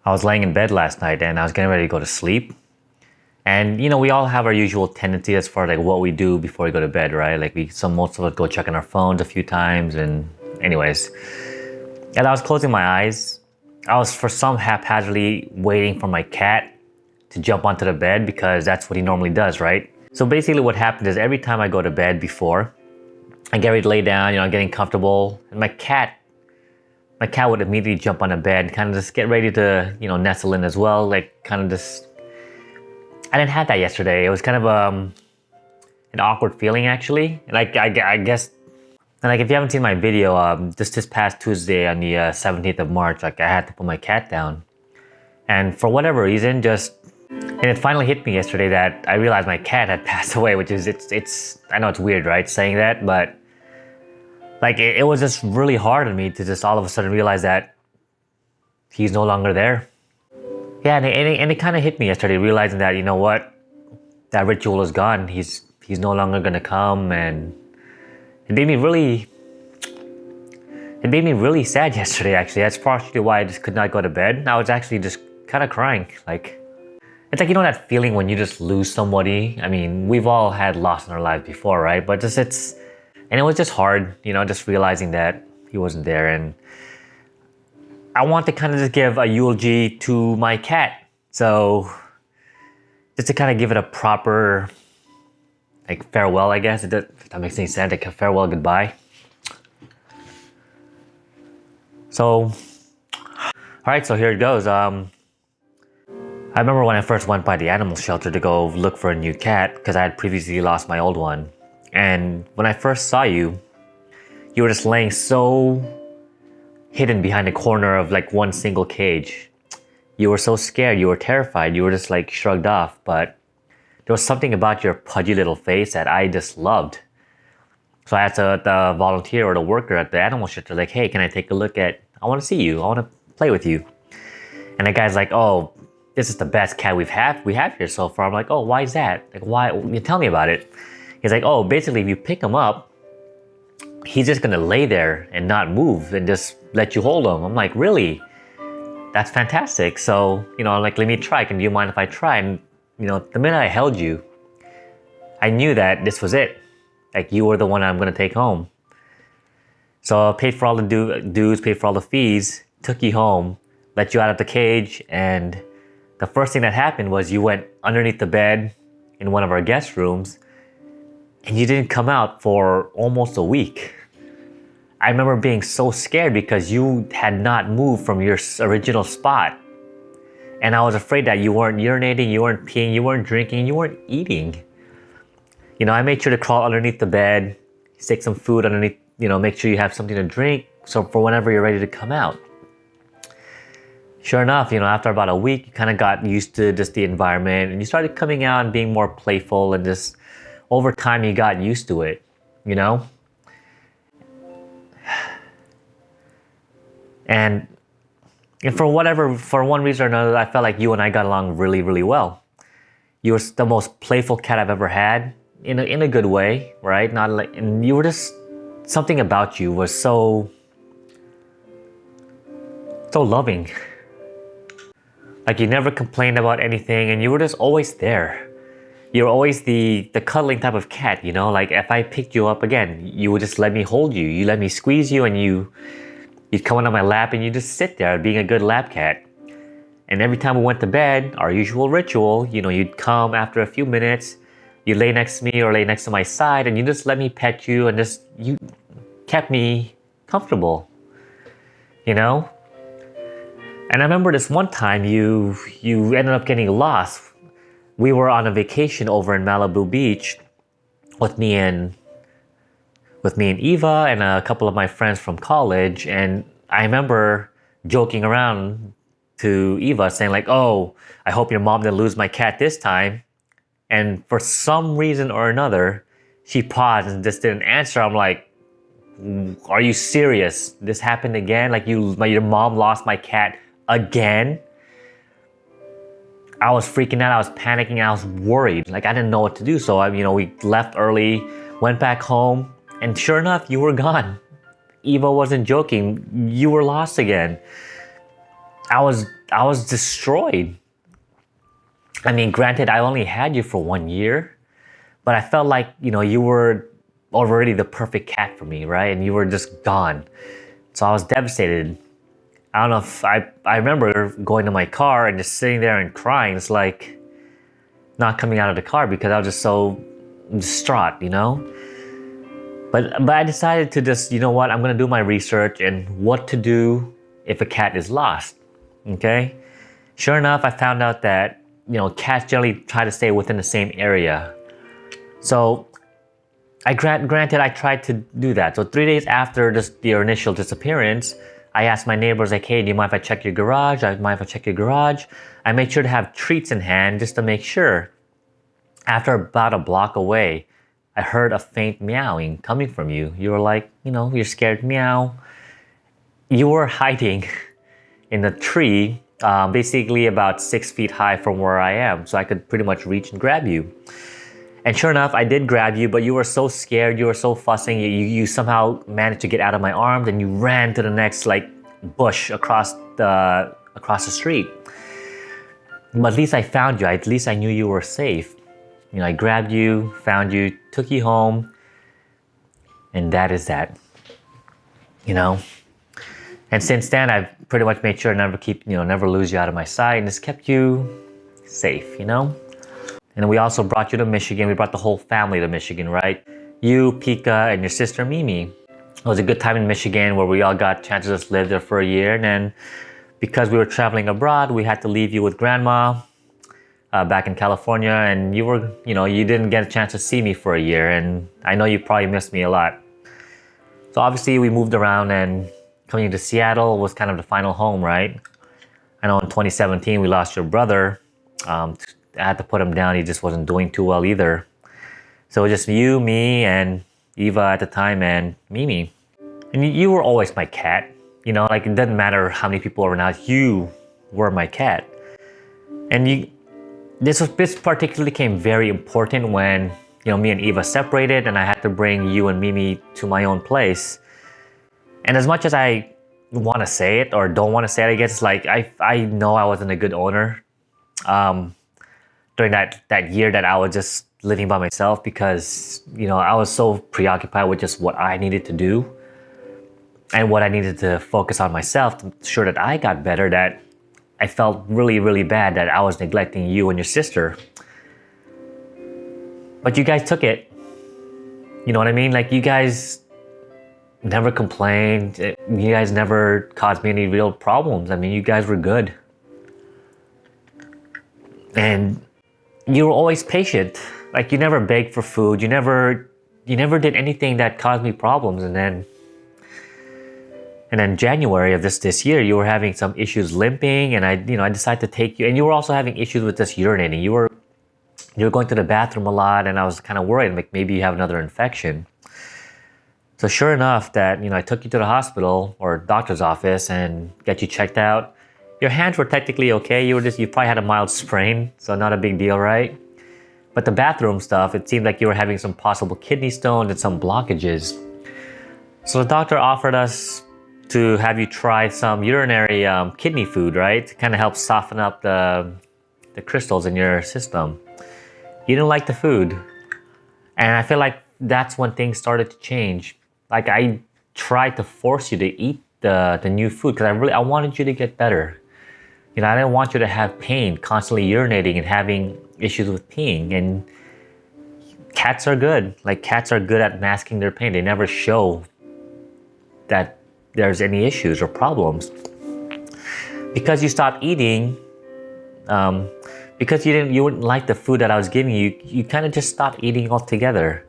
I was laying in bed last night and I was getting ready to go to sleep. And we all have our usual tendency as far as like what we do before we go to bed, right? Like most of us go check on our phones a few times. And anyways, as I was closing my eyes, I was for some haphazardly waiting for my cat to jump onto the bed because that's what he normally does, right? So basically what happened is every time I go to bed before, I get ready to lay down, getting comfortable, and my cat would immediately jump on the bed, kind of just get ready to, nestle in as well, like kind of just. I didn't have that yesterday. It was kind of an awkward feeling actually. Like I guess, and like if you haven't seen my video, just this past Tuesday on the 17th of March, like I had to put my cat down, and for whatever reason, and it finally hit me yesterday that I realized my cat had passed away, which is it's I know it's weird, right, saying that, but like it was just really hard on me to just all of a sudden realize that he's no longer there. Yeah, and it kind of hit me yesterday, realizing that that ritual is gone. He's no longer gonna come, and it made me really sad yesterday. Actually, that's partially why I just could not go to bed. I was actually just kind of crying. Like it's like that feeling when you just lose somebody. I mean, we've all had loss in our lives before, right? But and it was just hard, just realizing that he wasn't there. And I want to kind of just give a eulogy to my cat. So just to kind of give it a proper like farewell, I guess, if that makes any sense, like a farewell goodbye. So, all right, so here it goes. I remember when I first went by the animal shelter to go look for a new cat because I had previously lost my old one. And when I first saw you, you were just laying so hidden behind the corner of like one single cage. You were so scared, you were terrified, you were just like shrugged off, but there was something about your pudgy little face that I just loved. So I asked the volunteer or the worker at the animal shelter, like, hey, can I take a look I want to see you, I want to play with you. And the guy's like, oh, this is the best cat we have here so far. I'm like, oh, why is that? Like, why? You tell me about it. He's like, oh, basically if you pick him up, he's just gonna lay there and not move and just let you hold him. I'm like, really? That's fantastic. So, like, let me try. Do you mind if I try? And, the minute I held you, I knew that this was it. Like, you were the one I'm gonna take home. So I paid for all the dues, paid for all the fees, took you home, let you out of the cage, and the first thing that happened was you went underneath the bed in one of our guest rooms, and you didn't come out for almost a week. I remember being so scared because you had not moved from your original spot. And I was afraid that you weren't urinating, you weren't peeing, you weren't drinking, you weren't eating. I made sure to crawl underneath the bed, stick some food underneath, make sure you have something to drink so for whenever you're ready to come out. Sure enough, after about a week, you kind of got used to just the environment and you started coming out and being more playful, and just over time you got used to it, And for one reason or another, I felt like you and I got along really, really well. You were the most playful cat I've ever had, in a good way, right? Not like, and you were just, something about you was so loving. Like, you never complained about anything, and you were just always there. You're always the cuddling type of cat, like if I picked you up again, you would just let me hold you. You let me squeeze you, and you'd come on my lap and you just sit there being a good lap cat. And every time we went to bed, our usual ritual, you'd come after a few minutes, you lay next to me or lay next to my side, and you just let me pet you, and you kept me comfortable, And I remember this one time you ended up getting lost. We were on a vacation over in Malibu Beach with me and Eva and a couple of my friends from college, and I remember joking around to Eva saying like, oh, I hope your mom didn't lose my cat this time. And for some reason or another, she paused and just didn't answer. I'm like, are you serious? This happened again? Like your mom lost my cat again? I was freaking out, I was panicking, I was worried. Like, I didn't know what to do. So we left early, went back home, and sure enough, you were gone. Eva wasn't joking. You were lost again. I was destroyed. I mean, granted, I only had you for 1 year, but I felt like, you were already the perfect cat for me, right? And you were just gone. So I was devastated. I don't know if I remember going to my car and just sitting there and crying. It's like not coming out of the car because I was just so distraught. But I decided to just, you know what, I'm gonna do my research and what to do if a cat is lost. Okay? Sure enough, I found out that, cats generally try to stay within the same area. So granted, I tried to do that. So 3 days after your initial disappearance, I asked my neighbors, like, hey, do you mind if I check your garage? I mind if I check your garage? I made sure to have treats in hand just to make sure. After about a block away, I heard a faint meowing coming from you. You were like, you're scared, meow. You were hiding in a tree, basically about 6 feet high from where I am, so I could pretty much reach and grab you. And sure enough, I did grab you, but you were so scared, you were so fussing, you somehow managed to get out of my arms and you ran to the next bush across the street. But at least I found you, at least I knew you were safe. I grabbed you, found you, took you home, and that is that. And since then, I've pretty much made sure to never lose you out of my sight and just kept you safe, And we also brought you to Michigan. We brought the whole family to Michigan, right? You, Pika, and your sister Mimi. It was a good time in Michigan where we all got chances to live there for a year. And then because we were traveling abroad, we had to leave you with grandma back in California. And you didn't get a chance to see me for a year. And I know you probably missed me a lot. So obviously we moved around, and coming to Seattle was kind of the final home, right? I know in 2017 we lost your brother. I had to put him down. He just wasn't doing too well either. So it was just you, me, and Eva at the time, and Mimi. And you were always my cat. It doesn't matter how many people are around. You were my cat. And this particularly became very important when me and Eva separated, and I had to bring you and Mimi to my own place. And as much as I want to say it or don't want to say it, I guess it's like I know I wasn't a good owner. During that year that I was just living by myself because, I was so preoccupied with just what I needed to do and what I needed to focus on myself to ensure that I got better, that I felt really, really bad that I was neglecting you and your sister. But you guys took it. You know what I mean? You guys never complained. You guys never caused me any real problems. I mean, you guys were good. And you were always patient. You never begged for food. You never did anything that caused me problems. And then January of this year, you were having some issues limping, and I decided to take you. And you were also having issues with just urinating. You were going to the bathroom a lot, and I was kind of worried, maybe you have another infection. So sure enough, that I took you to the hospital or doctor's office and get you checked out. Your hands were technically okay. You probably had a mild sprain, so not a big deal, right? But the bathroom stuff, it seemed like you were having some possible kidney stones and some blockages. So the doctor offered us to have you try some urinary kidney food, right? To kind of help soften up the crystals in your system. You didn't like the food. And I feel like that's when things started to change. I tried to force you to eat the new food because I wanted you to get better. I didn't want you to have pain, constantly urinating and having issues with peeing. And cats are good. Cats are good at masking their pain. They never show that there's any issues or problems. Because you stopped eating, because you wouldn't like the food that I was giving you, you kind of just stopped eating altogether.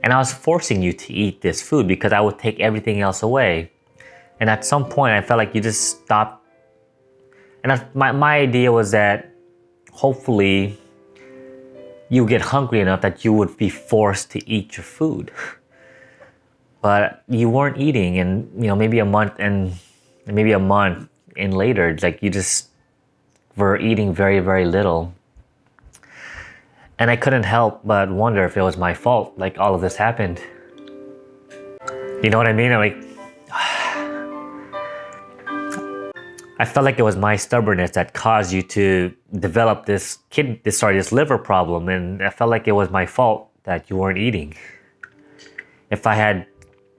And I was forcing you to eat this food because I would take everything else away. And at some point, I felt like you just stopped. And my idea was that hopefully you get hungry enough that you would be forced to eat your food. But you weren't eating, and maybe a month in later, you just were eating very, very little. And I couldn't help but wonder if it was my fault, all of this happened. You know what I mean? I felt like it was my stubbornness that caused you to develop this liver problem, and I felt like it was my fault that you weren't eating. If I had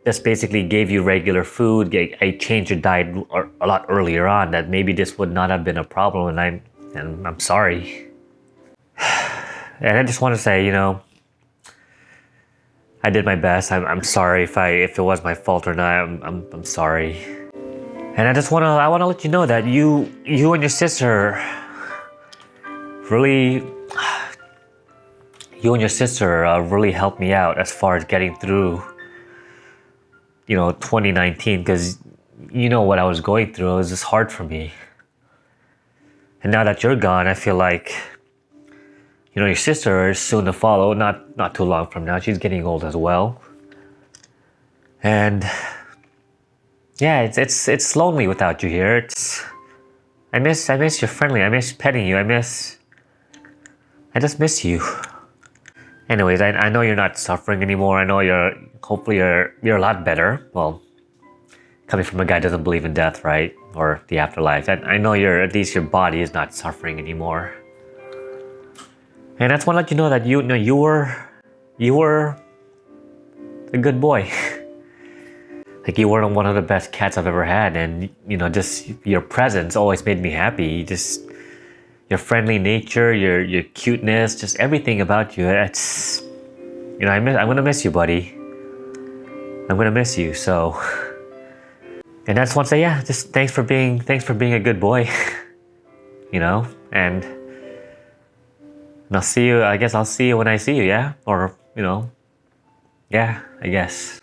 just basically gave you regular food, I changed your diet a lot earlier on, that maybe this would not have been a problem, and I'm sorry. And I just want to say, I did my best. I'm sorry if it was my fault or not. I'm sorry. And I wanna let you know that you and your sister really really helped me out as far as getting through 2019, because what I was going through. It was just hard for me. And now that you're gone, I feel like your sister is soon to follow, not too long from now. She's getting old as well. And yeah, it's lonely without you here. I miss your friendly. I miss petting you. I just miss you. Anyways, I know you're not suffering anymore. I know hopefully you're a lot better. Well, coming from a guy who doesn't believe in death, right? Or the afterlife. I know at least your body is not suffering anymore. And I just want to let you know that you were a good boy. Like, you were one of the best cats I've ever had, and just your presence always made me happy. Just your friendly nature, your cuteness, just everything about you. It's I'm gonna miss you, buddy. I'm gonna miss you. So, and I just want to say, yeah, just thanks for being a good boy. And I'll see you. I guess I'll see you when I see you. Yeah, or yeah, I guess.